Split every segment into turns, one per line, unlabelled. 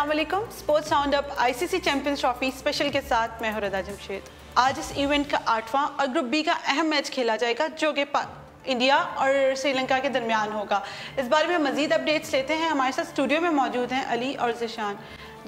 अस्सलाम वालेकुम। Sports round up ICC champions trophy special के साथ मैं हूं रदा जमशेद। आज इस इवेंट का 8वां और ग्रुप बी का अहम मैच खेला जाएगा जो कि इंडिया और श्रीलंका के दरमियान होगा। इस बारे में मजीद अपडेट्स लेते हैं। हमारे साथ स्टूडियो में मौजूद हैं अली और ज़िशान।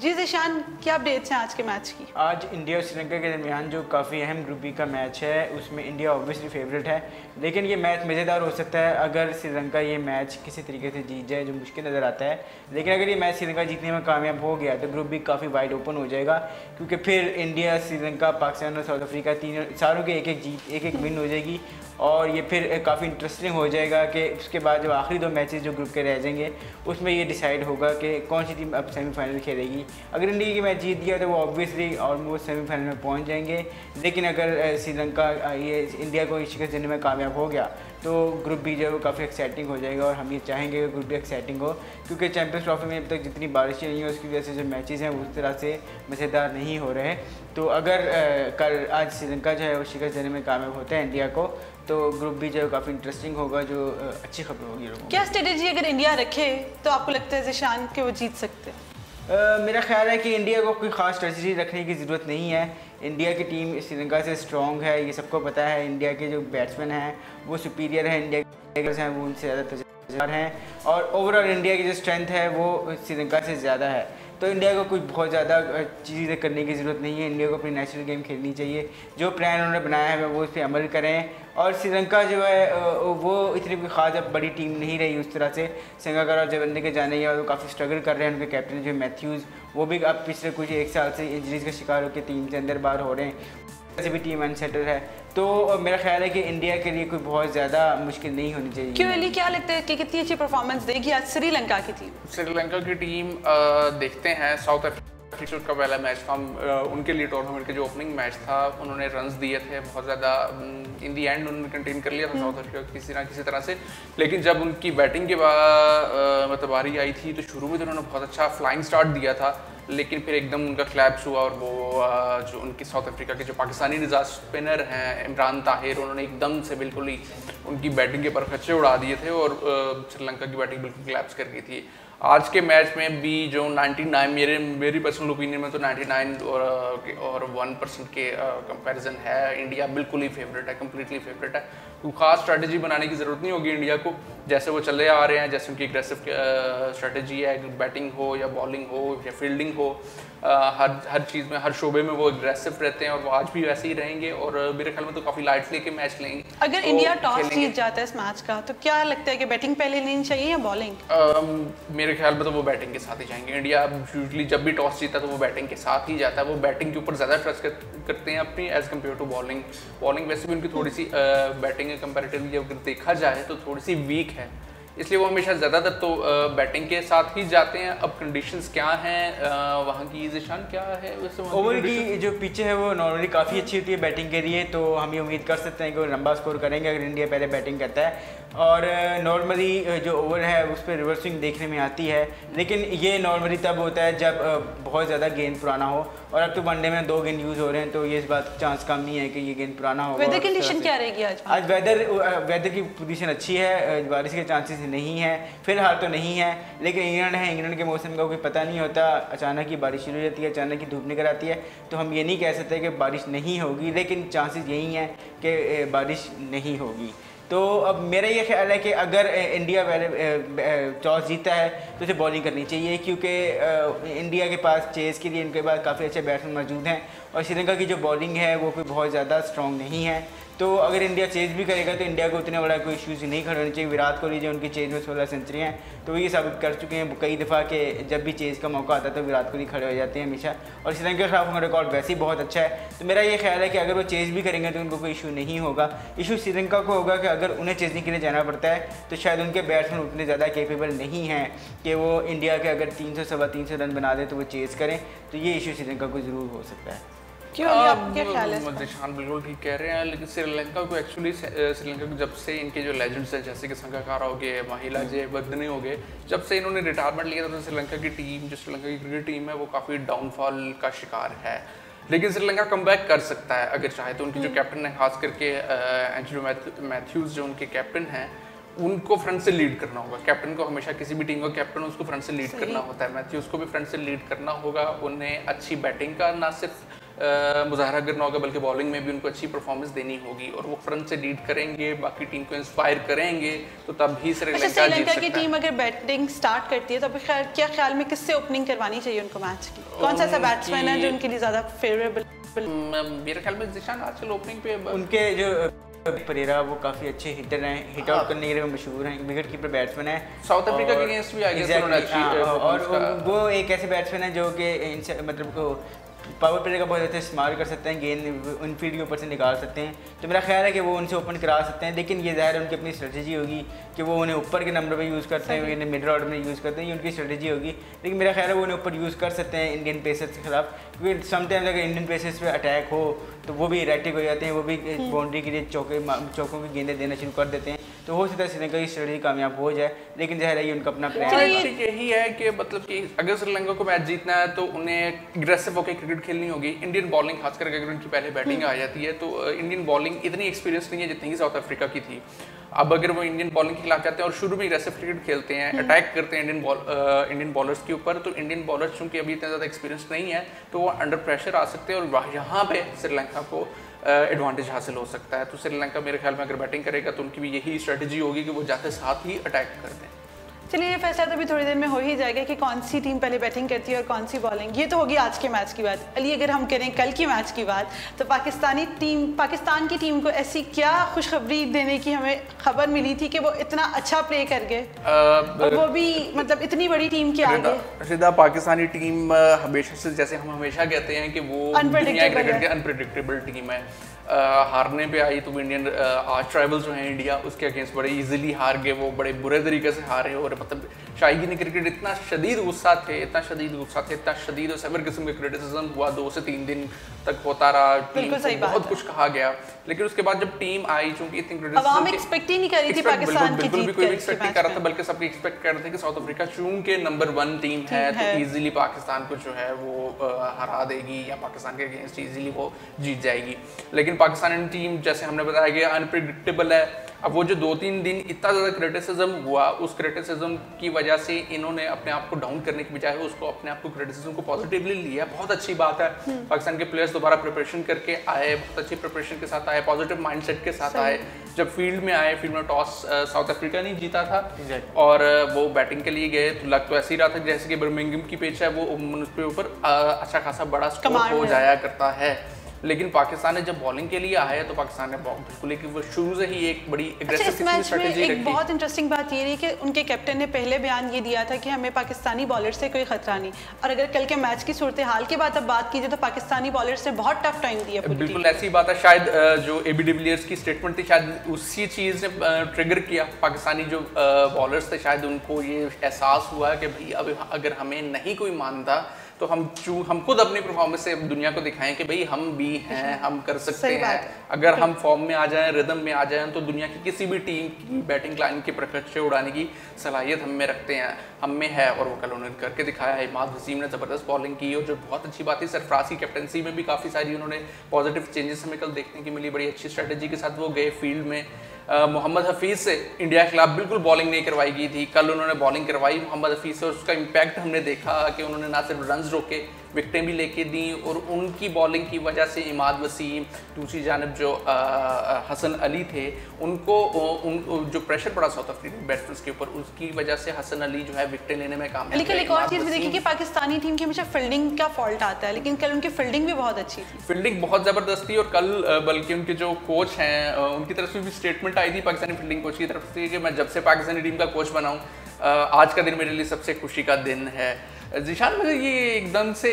जी ज़िशान, क्या अपडेट्स हैं आज के मैच की?
आज इंडिया और श्रीलंका के दरमियान जो काफ़ी अहम ग्रुप बी का मैच है उसमें इंडिया ऑब्वियसली फेवरेट है, लेकिन ये मैच मज़ेदार हो सकता है अगर श्रीलंका ये मैच किसी तरीके से जीत जाए, जो मुश्किल नज़र आता है। लेकिन अगर ये मैच श्रीलंका जीतने में कामयाब हो गया तो ग्रुप बी काफ़ी वाइड ओपन हो जाएगा, क्योंकि फिर इंडिया, श्रीलंका, पाकिस्तान और साउथ अफ्रीका तीनों सारों के एक एक विन हो जाएगी और ये फिर काफ़ी इंटरेस्टिंग हो जाएगा कि उसके बाद जो आखिरी 2 मैचेस जो ग्रुप के रह जाएंगे उसमें ये डिसाइड होगा कि कौन सी टीम अब सेमीफाइनल खेलेगी। अगर इंडिया की मैच जीत गया तो वो ऑब्वियसली ऑलमोस्ट सेमीफाइनल में पहुंच जाएंगे, लेकिन अगर श्रीलंका ये इंडिया को शिकस्त देने में कामयाब हो गया तो ग्रुप बी जो है वो काफ़ी एक्साइटिंग हो जाएगा और हम ये चाहेंगे कि ग्रुप बी एक्साइटिंग हो, क्योंकि चैंपियंस ट्रॉफी में अब तक जितनी बारिशें हुई हैं उसकी वजह से जो मैचेस हैं उस तरह से मज़ेदार नहीं हो रहे। तो अगर आज श्रीलंका जो है वो शिकस्त देने में कामयाब होता है इंडिया को तो ग्रुप बी जो है काफ़ी इंटरेस्टिंग होगा, जो अच्छी खबर होगी लोगों को।
क्या स्ट्रेटेजी अगर इंडिया रखे तो आपको लगता है ज़िशान कि वो जीत सकते हैं?
मेरा ख्याल है कि इंडिया को कोई ख़ास स्ट्रेटजी रखने की ज़रूरत नहीं है। इंडिया की टीम श्रीलंका से स्ट्रॉन्ग है, ये सबको पता है। इंडिया के जो बैट्समैन हैं वो सुपीरियर हैं, इंडिया के हैं वो उनसे ज़्यादा तजुर्बेकार हैं और ओवरऑल इंडिया की जो स्ट्रेंथ है वो श्रीलंका से ज़्यादा है। तो इंडिया को कोई बहुत ज़्यादा चीज़ें करने की ज़रूरत नहीं है। इंडिया को अपनी नेशनल गेम खेलनी चाहिए, जो प्लान उन्होंने बनाया है वो उस पर अमल करें। और श्रीलंका जो है वो इतनी कोई ख़ास अब बड़ी टीम नहीं रही उस तरह से। संगाकारा और जयवर्धने के जाने के बाद वो काफ़ी स्ट्रगल कर रहे हैं। उनके कैप्टन जो मैथ्यूज़ वो भी अब पिछले कुछ 1 साल से इंजरीज़ का शिकार होकर टीम से अंदर बाहर हो रहे हैं, वैसे भी टीम अनसेटल है। तो मेरा ख्याल है कि इंडिया के लिए कोई बहुत ज़्यादा मुश्किल नहीं होनी चाहिए।
क्यों अली, क्या लगता है कि कितनी अच्छी परफॉर्मेंस देगी आज श्रीलंका की टीम?
श्रीलंका की टीम देखते हैं। साउथ अफ्रीका का पहला मैच था, उनके लिए टूर्नामेंट के जो ओपनिंग मैच था उन्होंने रन्स दिए थे बहुत ज़्यादा। इन दी एंड उन्होंने कंटेन कर लिया था साउथ अफ्रीका किसी ना किसी तरह से, लेकिन जब उनकी बैटिंग के बाद मतलब बारी आई थी तो शुरू में तो उन्होंने बहुत अच्छा फ्लाइंग स्टार्ट दिया था, लेकिन फिर एकदम उनका क्लैप्स हुआ और वो जो उनकी साउथ अफ्रीका के जो पाकिस्तानी निजाज स्पिनर हैं इमरान ताहिर, उन्होंने एकदम से बिल्कुल ही उनकी बैटिंग के परखच्चे उड़ा दिए थे और श्रीलंका की बैटिंग बिल्कुल क्लैप्स कर गई थी। आज के मैच में भी जो 99 मेरी पर्सनल ओपिनियन में तो 99 और 1% के कंपैरिजन है। इंडिया बिल्कुल ही फेवरेट है, कम्प्लीटली फेवरेट है। कोई खास स्ट्रैटेजी बनाने की ज़रूरत नहीं होगी इंडिया को, जैसे वो चले आ रहे हैं, जैसे उनकी एग्रेसिव स्ट्रैटेजी है, बैटिंग हो या बॉलिंग हो या फील्डिंग हो, हर चीज़ में, हर शोबे में वो एग्रेसिव रहते हैं और वो आज भी वैसे ही रहेंगे और मेरे ख्याल में तो काफ़ी लाइट लेके मैच लेंगे।
अगर इंडिया टॉस जीत जाता है इस मैच का तो क्या लगता है कि बैटिंग पहले लेनी चाहिए या बॉलिंग?
मेरे ख्याल में तो वो बैटिंग के साथ ही जाएंगे। इंडिया यूजुअली जब भी टॉस जीता तो वो बैटिंग के साथ ही जाता है, वो बैटिंग के ऊपर ज़्यादा ट्रस्ट करते हैं अपनी as compare to bowling. Bowling वैसे भी उनकी थोड़ी सी बैटिंग कंपैरेटिवली अगर देखा जाए तो थोड़ी सी वीक है, इसलिए वो हमेशा ज़्यादातर तो बैटिंग के साथ ही जाते हैं। अब कंडीशंस क्या हैं वहाँ की, ज़िशान क्या है वैसे?
ओवर की जो पिच है वो नॉर्मली काफ़ी अच्छी होती है बैटिंग के लिए, तो हम ये उम्मीद कर सकते हैं कि वो लंबा स्कोर करेंगे अगर इंडिया पहले बैटिंग करता है। और नॉर्मली जो ओवर है उस पर रिवर्स स्विंग देखने में आती है, लेकिन ये नॉर्मली तब होता है जब बहुत ज़्यादा गेंद पुराना हो, और अब तो वनडे में 2 गेंद यूज़ हो रहे हैं तो ये इस बात चांस कम नहीं है कि ये गेंद पुराना होगा।
वेदर कंडीशन क्या रहेगी आज?
आज वेदर की पोजीशन अच्छी है, बारिश के चांसेस नहीं है फिलहाल तो नहीं है, लेकिन इंग्लैंड के मौसम का कोई पता नहीं होता, अचानक ही बारिश शुरू हो जाती है, अचानक ही धूप निकल आती है। तो हम ये नहीं कह सकते कि बारिश नहीं होगी, लेकिन चांसेस यही हैं कि बारिश नहीं होगी। तो अब मेरा ये ख्याल है कि अगर इंडिया टॉस जीता है तो उसे बॉलिंग करनी चाहिए, क्योंकि इंडिया के पास चेस के लिए इनके पास काफ़ी अच्छे बैट्समैन मौजूद हैं और श्रीलंका की जो बॉलिंग है वो कोई बहुत ज़्यादा स्ट्रॉन्ग नहीं है। तो अगर इंडिया चेज भी करेगा तो इंडिया को उतने बड़ा कोई इश्यूज़ नहीं खड़े होने चाहिए। विराट कोहली जो उनकी चेज में 16 सेंचुरी हैं तो ये साबित कर चुके हैं कई दफ़ा कि जब भी चेज का मौका आता है तो विराट कोहली खड़े हो जाते हैं हमेशा, और श्रीलंका के खिलाफ उनका रिकॉर्ड वैसे ही बहुत अच्छा है। तो मेरा ये ख्याल है कि अगर वो चेज भी करेंगे तो उनको कोई इशू नहीं होगा। इशू श्रीलंका को होगा कि अगर उन्हें चेजिंग के लिए जाना पड़ता है तो शायद उनके बैट्समैन उतने ज़्यादा केपेबल नहीं हैं कि वो इंडिया के अगर 300 सवा 300 रन बना दे तो वो चेज़ करें, तो ये इशू श्रीलंका को ज़रूर हो सकता है।
क्यों आपका क्या ख्याल है?
ज़िशान बिल्कुल ठीक कह रहे हैं, लेकिन श्रीलंका को एक्चुअली श्रीलंका को जब से इनके जो लेजेंड्स हैं जैसे कि संगाकारा हो गए, महिला जयवर्धने हो गए, जब से इन्होंने रिटायरमेंट लिया तो श्रीलंका की टीम, जो श्रीलंका की क्रिकेट टीम है वो काफ़ी डाउनफॉल का शिकार है। लेकिन श्रीलंका कमबैक कर सकता है अगर चाहे तो। उनके जो कैप्टन है खास करके एंजेलो मैथ्यूज़ जो उनके कैप्टन हैं उनको फ्रंट से लीड करना होगा। कैप्टन को हमेशा, किसी भी टीम का कैप्टन उसको फ्रंट से लीड करना होता है। मैथ्यूज को भी फ्रंट से लीड करना होगा। उन्हें अच्छी बैटिंग का ना सिर्फ मुजाहरा करना होगा बल्कि बॉलिंग में भी उनको अच्छी परफॉर्मेंस देनी होगी और वो फ्रंट से लीड करेंगे, बाकी टीम को इंस्पायर करेंगे, तो तब ही श्रीलंका जीत सकता है।
की टीम अगर बैटिंग स्टार्ट करती है तो क्या ख्याल में किससे ओपनिंग करवानी चाहिए उनको मैच की? कौन सा ऐसा बैट्समैन है जो उनके लिए ज्यादा फेवरेबल?
मेरे ख्याल में जिशान आजकल ओपनिंग पे
उनके जो परेरा वो काफ़ी अच्छे हिटर हैं, हिट आउट करने के लिए मशहूर हैं, विकेट कीपर बैट्समैन है।
साउथ अफ्रीका के अगेंस्ट भी आगे
और वो एक ऐसे बैट्समैन है जो कि मतलब को पावर प्ले का बहुत अच्छा इस्तेमाल कर सकते हैं, गेंद उन फील्ड के ऊपर से निकाल सकते हैं। तो मेरा ख्याल है कि वो उनसे ओपन करा सकते हैं, लेकिन ये ज़ाहिर उनकी अपनी स्ट्रेटजी होगी कि वो उन्हें ऊपर के नंबर पे यूज़ करते हैं, उन्हें मिडल ऑर्डर में यूज़ करते हैं, ये उनकी स्ट्रेटजी होगी। लेकिन मेरा ख्याल है वो उन्हें ऊपर यूज़ कर सकते हैं इंडियन पेसर्स के खिलाफ, क्योंकि समटाइम्स अगर इंडियन पेसर्स पे अटैक हो तो वो भी इरेक्टिव हो जाते हैं, वो भी बाउंड्री के लिए चौकों की गेंदें देना शुरू कर देते हैं। तो हो सकता है श्रीलंका की स्ट्रेटजी कामयाब हो जाए, लेकिन ज़ाहिर है ये उनका अपना प्लान है।
यही है कि मतलब कि अगर श्रीलंका को मैच जीतना है तो उन्हें एग्रेसिव होकर क्रिकेट खेलनी होगी। इंडियन बॉलिंग खासकर अगर उनकी पहले बैटिंग आ जाती है तो इंडियन बॉलिंग इतनी एक्सपीरियंस नहीं है जितनी कि साउथ अफ्रीका की थी। अब अगर वो इंडियन बॉलिंग के खिलाफ जाते हैं और शुरू में एग्रेसिव क्रिकेट खेलते हैं, अटैक करते हैं इंडियन बॉलर्स के ऊपर, तो इंडियन बॉलर्स चूंकि अभी इतना ज़्यादा एक्सपीरियंस नहीं है तो वो अंडर प्रेशर आ सकते हैं और यहाँ पे श्रीलंका को एडवांटेज हासिल हो सकता है। तो श्रीलंका मेरे ख्याल में अगर बैटिंग करेगा तो उनकी भी यही स्ट्रेटजी होगी कि वो जाते साथ ही अटैक कर दें।
चलिए ये फैसला तो अभी थोड़ी देर में हो ही जाएगा कि कौन सी टीम पहले बैटिंग करती है और कौन सी बॉलिंग। ये तो होगी आज के मैच की बात। अली अगर हम करें कल की मैच की बात तो पाकिस्तान की टीम को ऐसी क्या खुशखबरी देने की हमें खबर मिली थी कि वो इतना अच्छा प्ले कर गए और वो भी मतलब इतनी बड़ी टीम के आगे।
रिदा, पाकिस्तानी टीम हमेशा से, जैसे हम हमेशा कहते हैं कि वो दुनिया क्रिकेट के अनप्रेडिक्टेबल टीम है। हारने पे आई तो इंडियन आज ट्राइबल जो है इंडिया उसके अगेंस्ट बड़े इजीली हार गए, वो बड़े बुरे तरीके से हारे। और मतलब शायकीन क्रिकेट इतना शदीद गुस्सा थे, इतना शदीद और सबर किस्म का क्रिटिसिज्म हुआ, 2 से 3 दिन तक होता रहा, टीम को बहुत कुछ कहा गया। लेकिन उसके बाद जब टीम आई, चूंकि इतनी
क्रिटिसिज्म एक्सपेक्ट ही नहीं कर रही थी पाकिस्तान की जीत,
कोई एक्सपेक्ट नहीं कर रहा था, बल्कि सब एक्सपेक्ट कर रहे थे कि साउथ अफ्रीका चूंकि नंबर 1 टीम है तो इजीली पाकिस्तान को जो है वो हरा देगी या पाकिस्तान के अगेंस्ट इजीली वो जीत जाएगी। लेकिन पाकिस्तानी टीम जैसे हमने बताया कि अनप्रेडिक्टेबल है। अब वो जो 2-3 दिन इतना ज़्यादा क्रिटिसिज्म हुआ, उस क्रिटिसिज्म की वजह से इन्होंने अपने आप को डाउन करने की बजाय उसको अपने आप को क्रिटिसिज्म को पॉजिटिवली लिया। बहुत अच्छी बात है, पाकिस्तान के प्लेयर्स दोबारा प्रिपरेशन करके आए, बहुत अच्छी प्रिपरेशन के साथ आए, पॉजिटिव माइंडसेट के साथ आए। जब फील्ड में आए, फील्ड में टॉस साउथ अफ्रीका नहीं जीता था और वो बैटिंग के लिए गए तो लग तो ऐसे ही रहा था जैसे कि बर्मिंघम की पिच है वो उसके ऊपर अच्छा खासा बड़ा स्कोर हो जाया करता है। लेकिन पाकिस्तान ने जब बॉलिंग के लिए आया तो पाकिस्तान ने बिल्कुल एक वो शुरू से ही एक बड़ी एग्रेसिव स्ट्रेटजी रखी।
बहुत इंटरेस्टिंग बात ये रही कि उनके कैप्टन ने पहले बयान ये दिया था कि हमें पाकिस्तानी बॉलर से कोई खतरा नहीं, और अगर कल के मैच की सूरत हाल के बाद अब बात कीजिए तो पाकिस्तानी बॉलर्स ने बहुत टफ टाइम दिया।
बिल्कुल ऐसी बात है, शायद जो एबी डिविलियर्स की स्टेटमेंट थी शायद उसी चीज़ ने ट्रिगर किया पाकिस्तानी जो बॉलर्स थे, शायद उनको ये एहसास हुआ कि भाई अब अगर हमें नहीं कोई मानता तो हम खुद अपनी परफॉर्मेंस से दुनिया को दिखाएं कि भाई हम भी हैं, हम कर सकते हैं। अगर हम फॉर्म में आ जाएं, रिदम में आ जाएं तो दुनिया की किसी भी टीम की बैटिंग लाइन के प्रकर्षे उड़ाने की सलाहियत हम में रखते हैं, हम में है। और वो कल उन्होंने करके दिखाया है। इमाद वसीम ने ज़बरदस्त बॉलिंग की और जो बहुत अच्छी बात है, सरफराज की कैप्टनसी में भी काफ़ी सारी उन्होंने पॉजिटिव चेंजेस हमें कल देखने की मिली। बड़ी अच्छी स्ट्रेटजी के साथ वो गए फील्ड में। मोहम्मद हफीज़ से इंडिया के खिलाफ बिल्कुल बॉलिंग नहीं करवाई गई थी, कल उन्होंने बॉलिंग करवाई मोहम्मद हफीज़ से और उसका इम्पैक्ट हमने देखा कि उन्होंने ना सिर्फ रन्स रोके, विकेटें भी लेके दी। और उनकी बॉलिंग की वजह से इमाद वसीम, दूसरी जानब जो हसन अली थे, उनको जो प्रेशर पड़ा साउथ अफ्रीकन बैट्समैन के ऊपर, उसकी वजह से हसन अली जो है विकेटें लेने में कामयाब।
लेकिन एक और चीज़ भी देखिए कि पाकिस्तानी टीम की हमेशा फील्डिंग का फॉल्ट आता है, लेकिन कल उनकी फील्डिंग भी बहुत अच्छी थी।
फील्डिंग बहुत ज़बरदस्त थी और कल बल्कि उनके जो कोच हैं उनकी तरफ से भी स्टेटमेंट आई थी पाकिस्तानी फील्डिंग कोच की तरफ से कि मैं जब से पाकिस्तानी टीम का कोच बना हूँ आज का दिन मेरे लिए सबसे खुशी का दिन है। जिशान, ये एकदम से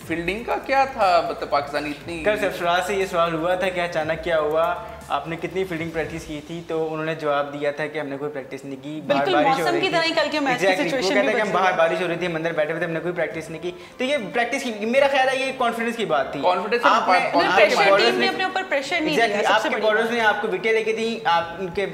फील्डिंग का क्या था, मतलब पाकिस्तानी इतनी
कल सरफराज से ये सवाल हुआ था कि अचानक क्या हुआ, आपने कितनी फील्डिंग प्रैक्टिस की थी, तो उन्होंने जवाब दिया था कि हमने कोई प्रैक्टिस नहीं की, बाहर बारिश हो रही थी। कल के मैच की सिचुएशन में हम बाहर बारिश हो रही थी, हम अंदर बैठे हुए थे, हमने कोई प्रैक्टिस नहीं की। तो ये प्रैक्टिस की, मेरा ख्याल है ये कॉन्फिडेंस की बात थी।
आपने अपने ऊपर प्रेशर नहीं दिया।
आपके बॉलर्स ने आपको विकेट लेके दी, आप उनके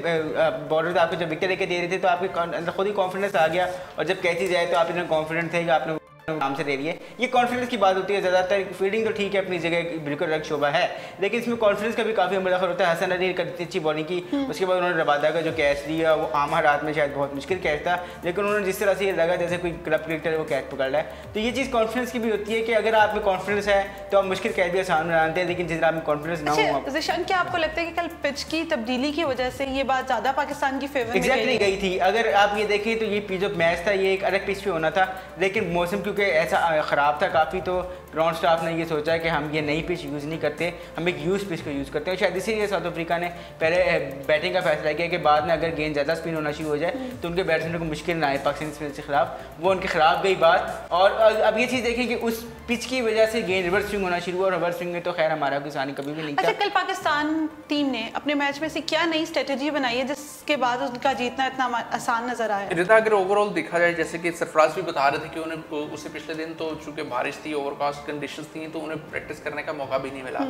बॉलर्स आपको जब विकेट लेके दे रहे थे तो आपके अंदर खुद ही कॉन्फिडेंस आ गया और जब कैची जाए तो आप इतना कॉन्फिडेंट थे कि आपने नाम से दे रही है। ये कॉन्फिडेंस की बात होती है ज़्यादातर। फील्डिंग तो ठीक है अपनी जगह, बिल्कुल अलग शोबा है, लेकिन इसमें कॉन्फिडेंस का भी काफ़ी मुदाखल होता है। हसन अली की अच्छी बॉलिंग की, उसके बाद उन्होंने रबादा का जो कैच दिया वो आम हालात में शायद बहुत मुश्किल कैच था, लेकिन उन्होंने जिस तरह से ये लगा जैसे कोई क्लब क्रिकेटर वो कैच पकड़ रहा है। तो ये चीज़ कॉन्फिडेंस की भी होती है कि अगर आप में कॉन्फिडेंस है तो आप मुश्किल कैच भी आसान बनाते हैं, लेकिन जिस आप में कॉन्फिडेंस ना हो।
ज़िशान, क्या आपको लगता है कि कल पिच की तब्दीली की वजह से ये बात ज़्यादा पाकिस्तान की फेवर में
गई थी? अगर आप ये देखें तो ये पिच ऑफ मैच था, ये एक अलग पिच पे होना था, लेकिन मौसम क्योंकि ऐसा ख़राब था काफ़ी, तो ग्राउंड स्टाफ ने ये सोचा कि हम ये नई पिच यूज़ नहीं करते, हम एक यूज़ पिच को यूज़ करते हैं। शायद इसीलिए साउथ अफ्रीका ने पहले बैटिंग का फैसला किया कि बाद में अगर गेंद ज़्यादा स्पिन होना शुरू हो जाए तो उनके बैट्समैन को मुश्किल ना आए पाकिस्तानी स्पिनर के खिलाफ। वो उनके खिलाफ गई बात। और अब ये चीज़ देखें कि उस पिच की वजह से गेंद रिवर्स स्विंग होना शुरू हुआ, और रिवर्स स्विंग में तो खैर हमारा किसानी कभी भी नहीं था।
अच्छा, कल पाकिस्तान टीम ने अपने मैच में से क्या नई स्ट्रेटेजी बनाई है जिसके बाद उनका जीतना इतना आसान नजर आया?
रिता, अगर ओवरऑल देखा जाए, जैसे कि सरफराज भी बता रहे थे कि उन्हें उससे पिछले दिन तो चूंकि बारिश थी, ओवरकास्ट कंडीशंस थी, तो उन्हें प्रैक्टिस करने का मौका भी नहीं मिला।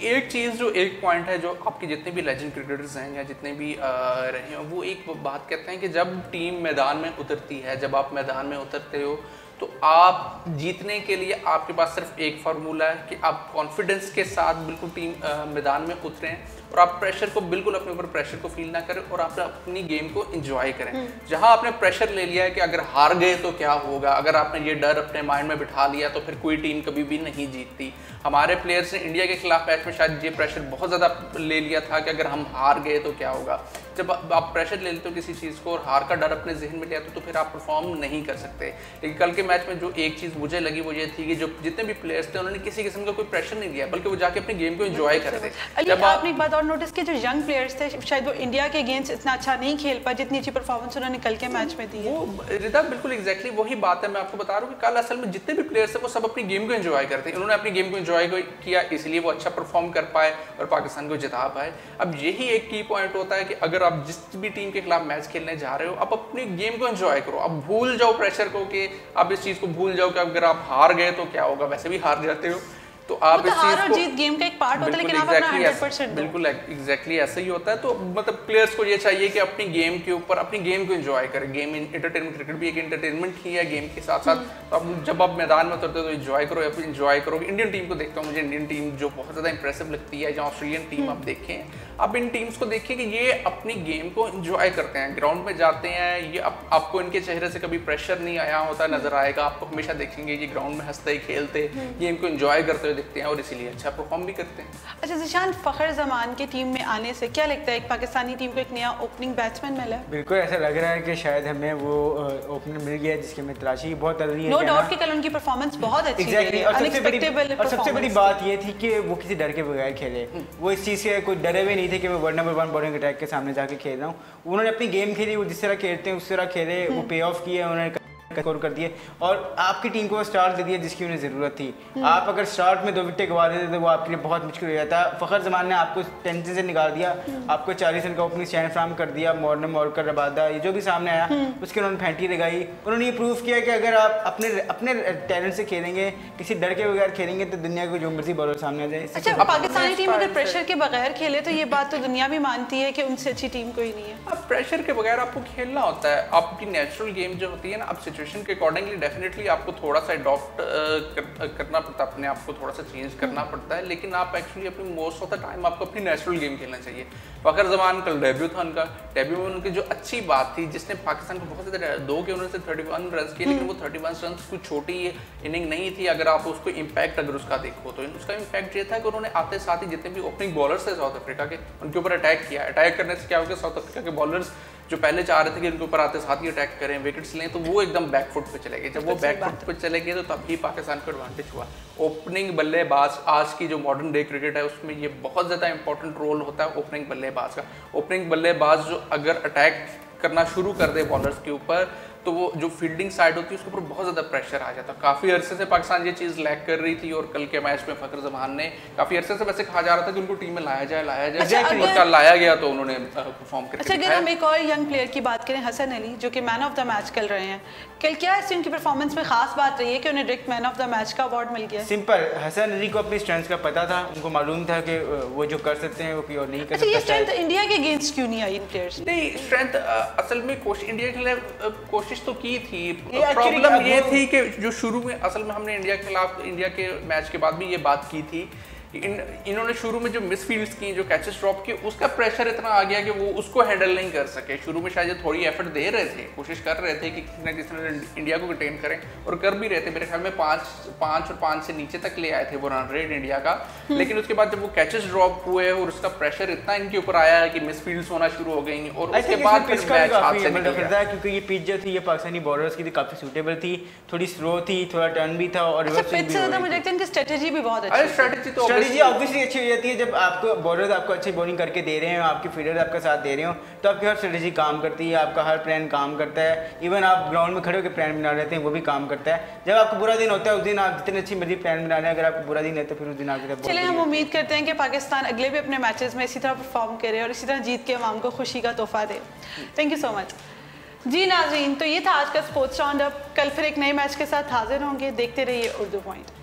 एक चीज़ जो एक पॉइंट है जो आपके जितने भी लेजेंड क्रिकेटर्स हैं या जितने भी रहे हैं, वो एक बात कहते हैं कि जब टीम मैदान में उतरती है, जब आप मैदान में उतरते हो तो आप जीतने के लिए आपके पास सिर्फ एक फार्मूला है कि आप कॉन्फिडेंस के साथ बिल्कुल टीम मैदान में उतरें और आप प्रेशर को बिल्कुल अपने ऊपर प्रेशर को फील ना करें और आप अपनी गेम को एंजॉय करें। जहां आपने प्रेशर ले लिया है कि अगर हार गए तो क्या होगा, अगर आपने ये डर अपने माइंड में बिठा लिया तो फिर कोई टीम कभी भी नहीं जीतती। हमारे प्लेयर्स ने इंडिया के खिलाफ मैच में शायद ये प्रेशर बहुत ज़्यादा ले लिया था कि अगर हम हार गए तो क्या होगा। जब आप प्रेशर ले लेते हो किसी चीज़ को और हार का डर अपने जहन में ले आते हो तो फिर आप परफॉर्म नहीं कर सकते। लेकिन कल के मैच में जो एक चीज़ मुझे लगी वो ये थी कि जो जितने भी प्लेयर्स थे उन्होंने किसी किस्म का कोई प्रेशर नहीं दिया, बल्कि वो जाके अपनी गेम को एंजॉय कर रहे थे।
जब आपने एक बात और नोटिस की, जो यंग प्लेयर्स थे शायद वो इंडिया के अगेंस्ट इतना अच्छा नहीं खेल पाए जितनी अच्छी परफॉर्मेंस उन्होंने कल के मैच में दी है।
वो रिदा बिल्कुल एग्जैक्टली वही बात है, मैं आपको बता रहा हूँ कि कल असल में जितने भी प्लेयर्स थे वो सब अपनी गेम को एंजॉय करते हैं। उन्होंने अपनी गेम को एंजॉय किया, इसलिए वो अच्छा परफॉर्म कर पाए और पाकिस्तान को जिता पाए। अब यही एक की पॉइंट होता है कि अगर आप जिस भी टीम के खिलाफ मैच खेलने जा रहे हो, आप अपनी गेम को एंजॉय करो, अब भूल जाओ प्रेशर को, कि आप इस चीज़ को भूल जाओ कि अगर आप हार गए तो क्या होगा, वैसे भी हार जाते हो तो आप इस चीज को,
जीत गेम का एक पार्ट होता है, लेकिन आप अपना 100%
बिल्कुल एग्जैक्टली ऐसा ही होता है। तो मतलब प्लेयर्स को ये चाहिए कि अपनी गेम के ऊपर अपनी गेम को एंजॉय करें। गेम एंटरटेनमेंट, क्रिकेट भी एक एंटरटेनमेंट ही है गेम के साथ साथ। तो अब जब आप मैदान में उतरते हो तो एंजॉय करो, एंजॉय करो। इंडियन टीम को देखता हूँ, मुझे इंडियन टीम जो बहुत ज़्यादा इंप्रेसिव लगती है, या ऑस्ट्रेलियन टीम आप देखें, आप इन टीम्स को देखिए कि ये अपनी गेम को एंजॉय करते हैं, ग्राउंड में जाते हैं, ये आपको इनके चेहरे से कभी प्रेशर नहीं आया होता नजर आएगा। आपको हमेशा देखेंगे ये ग्राउंड में हंसते खेलते गेम को एंजॉय करते हुए दिखते हैं और इसीलिए अच्छा परफॉर्म भी करते हैं।
अच्छा ज़िशान, फ़खर ज़मान की टीम में आने से क्या लगता है एक पाकिस्तानी टीम को एक नया ओपनिंग बैट्समैन मिला?
बिल्कुल ऐसा लग रहा है कि शायद हमें वो ओपनर मिल गया जिसकी हमें तलाशी बहुत चल रही है।
नो डाउट कि कल उनकी परफॉर्मेंस बहुत अच्छी
थी। और सबसे बड़ी बात ये थी कि वो किसी डर के बगैर खेले। वो इस चीज़ से कोई डरे हुए नहीं थे कि मैं वर्ल्ड नंबर 1 बॉलिंग अटैक के सामने जाके खेल रहा हूँ। उन्होंने अपनी गेम खेली, वो जिस तरह खेलते हैं उस तरह खेले, वो पे ऑफ किए, उन्होंने स्कोर कर दिए और आपकी टीम को स्टार्ट दे दिया जिसकी उन्हें ज़रूरत थी। आप अगर स्टार्ट में 2 विकेट गवा देते तो वो आपके लिए बहुत मुश्किल हो जाता। फ़खर ज़मान ने आपको टेंशन से निकाल दिया, आपको 40 रन का ओपनिंग स्टैंड फ्राहम कर दिया। मॉर्नम मॉर्कर, रबादा, ये जो भी सामने आया उसके उन्होंने फैंटी लगाई। उन्होंने ये प्रूव किया कि अगर आप अपने टैलेंट से खेलेंगे, किसी डर के बगैर खेलेंगे तो दुनिया को जो मर्जी बॉलर सामने आ जाए।
अच्छा, पाकिस्तानी टीम अगर प्रेशर के बगैर खेले तो ये बात तो दुनिया भी मानती है कि उनसे अच्छी टीम कोई नहीं है।
अब प्रेशर के बगैर आपको खेलना होता है, आपकी नेचुरल गेम जो होती है ना, अब सिचुएशन के अकॉर्डिंगली डेफिनेटली आपको थोड़ा सा अडॉप्ट करना पड़ता है, अपने आप को थोड़ा सा चेंज करना पड़ता है, लेकिन आप एक्चुअली अपनी मोस्ट ऑफ द टाइम आपको अपनी नेचुरल गेम खेलना चाहिए। फ़खर ज़मान कल डेब्यू था उनका, डेब्यू में उनकी जो अच्छी बात थी जिसने पाकिस्तान को बहुत ज़्यादा 2 के उन्होंने 31 रन किए, लेकिन वो 31 रन कोई छोटी इनिंग नहीं थी। अगर आप उसको इम्पैक्ट अगर उसका देखो तो उसका इम्पैक्ट ये था कि उन्होंने आते साथ ही जितने भी ओपनिंग बॉलर्स थे साउथ अफ्रीका के, उनके ऊपर अटैक किया। अटैक करने से क्या हो गया, साउथ अफ्रीका के बॉलर्स जो पहले चाह रहे थे कि उनके ऊपर आते साथ ही अटैक करें, विकेट्स लें, तो वो एकदम बैकफुट पे चले गए। जब वो बैकफुट पे चले गए तो तभी पाकिस्तान को एडवांटेज हुआ। ओपनिंग बल्लेबाज, आज की जो मॉडर्न डे क्रिकेट है उसमें ये बहुत ज़्यादा इंपॉर्टेंट रोल होता है ओपनिंग बल्लेबाज का। ओपनिंग बल्लेबाज जो अगर अटैक करना शुरू कर दे बॉलर्स के ऊपर तो वो जो फील्डिंग साइड होती है उसके ऊपर बहुत ज़्यादा प्रेशर आ जाता है। काफ़ी अरसे से पाकिस्तान ये चीज़ लैक कर रही थी और कल के मैच में फ़खर ज़मान ने काफ़ी अरसे से वैसे कहा जा रहा था कि उनको टीम में लाया जाए और कल लाया गया तो उन्होंने परफॉर्म करके
अच्छा, अगर हम एक और यंग प्लेयर की बात करें, हसन अली जो कि मैन ऑफ द मैच चल रहे हैं, कल क्या ऐसी उनकी परफॉर्मेंस में खास बात रही है कि उन्हें direct man of the match का अवार्ड मिल गया?
सिंपल, हसन अली को अपनी स्ट्रेंथ का पता था, उनको मालूम था कि वो जो कर सकते हैं वो कोई और नहीं कर सकता।
ये स्ट्रेंथ इंडिया के अगेंस्ट क्यों नहीं आई इन प्लेयर्स?
नहीं, स्ट्रेंथ असल में इंडिया के लिए कोशिश तो की थी।
ये
प्रॉब्लम ये थी कि जो शुरू में असल में हमने इंडिया के खिलाफ इंडिया के मैच के बाद भी ये बात की थी, इन्होंने शुरू में जो मिस फील्ड्स की, जो कैचेस ड्रॉप किए, उसका प्रेशर इतना आ गया कि वो उसको हैंडल नहीं कर सके। शुरू में शायद थोड़ी एफर्ट दे रहे थे, कोशिश कर रहे थे कि किसी ना किसी ने इंडिया को कंटेन करें, और कर भी रहे थे। मेरे ख्याल में 5 से नीचे तक ले आए थे वो रन रेट इंडिया का। लेकिन उसके बाद जब वो कैचेस ड्रॉप हुए और उसका प्रेशर इतना इनके ऊपर आया है कि मिस फील्ड्स होना शुरू हो गई, और उसके बाद फिर मैच हाथ से निकल गया।
क्योंकि ये पिच जो थी ये पाकिस्तानी बॉलर्स की काफी सूटेबल थी, थोड़ी स्लो थी, थोड़ा टर्न भी था, और
पिच से ज्यादा मुझे लगता है इनकी स्ट्रेटजी भी बहुत अच्छी है।
स्ट्रेटजी ऑब्वियसली अच्छी हो जाती है जब आपको बॉलर्स आपको अच्छी बॉलिंग करके दे रहे हैं, आपके फील्डर आपका साथ दे रहे हो, तो आपकी हर स्ट्रेटजी काम करती है, आपका हर प्लान काम करता है। इवन आप ग्राउंड में खड़े होकर प्लान बना रहते हैं, वो भी काम करता है। जब आपको बुरा दिन होता है उस दिन आप जितनी अच्छी मर्जी प्लान बना रहे हैं, अगर आपको बुरा दिन है तो फिर उस दिन आपके साथ।
चलिए, हम उम्मीद करते हैं कि पाकिस्तान अगले भी अपने मैचेस में इसी तरह परफॉर्म करे और इसी तरह जीत के अवाम को खुशी का तोहफा दे। Thank you so much. जी नाज़रीन, तो ये था आज का स्पोर्ट्स राउंड अप। कल फिर एक नए मैच के साथ हाजिर होंगे। देखते रहिए उर्दू पॉइंट।